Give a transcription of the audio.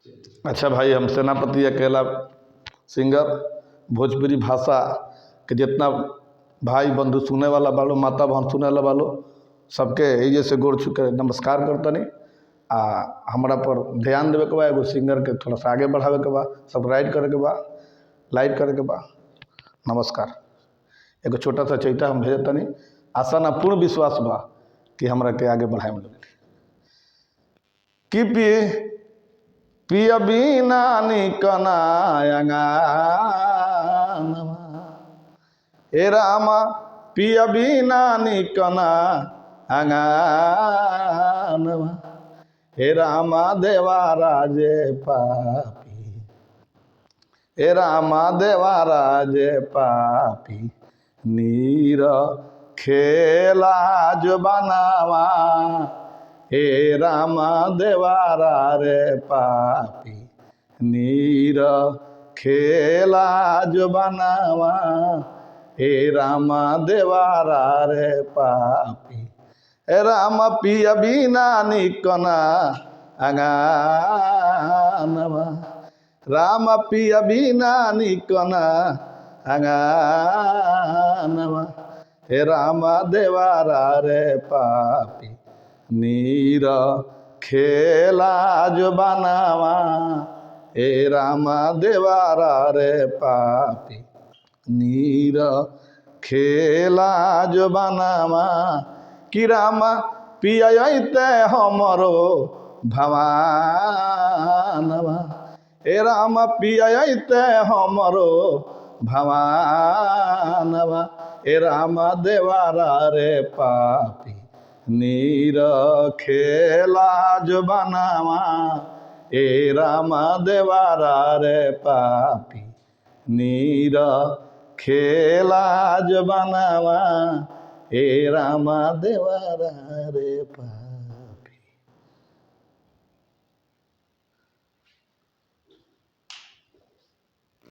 अच्छा भाई, हम सेनापति अकेला सिंगर भोजपुरी भाषा के जितना भाई बंधु सुने वाला बालो, माता बहन सुने वाला बालो, सबके ये से गोड़ छू के नमस्कार करतनी। आ हमरा पर ध्यान देवे के बा, एगो सिंगर के थोड़ा सा आगे बढ़ावे के बा, सब्सक्राइब करे के बा, लाइक करे के बा। नमस्कार। एगो छोटा सा चैता हम भेजत तनी, आशा ना पूर्ण विश्वास बा कि हमरा के आगे बढ़ाए में कि पिया बिना निकना अंगनवा, ए रामा पिया बिना निकना अंगनवा, हे रामा देवा राजे पापी, हे रामा देवा राजे पापी, नीर खेला जो बनावा, हे रामा देवारा रे पापी, नीर खेला जो बनावा, हे रामा देवारा रे पापी, हे रामा पिया बिना निकना अंगनवा, राम पिया बिना निकना अंगनवा, हे रामा देवारा रे पापी, नीर खेला जो बनावा, हे रामा देवारा रे पापी, नीर खेला जो बनावा, कि रामा पियाते हमरो भवानवा, हे रामा पियाते हमरो भवानवा, हे रामा देवारा रे पापी, नीर खेला जो बनावा, हे रामा देवारा रे पापी, नीर खेला जो बनावा, हे रामा देवारा रे पापी।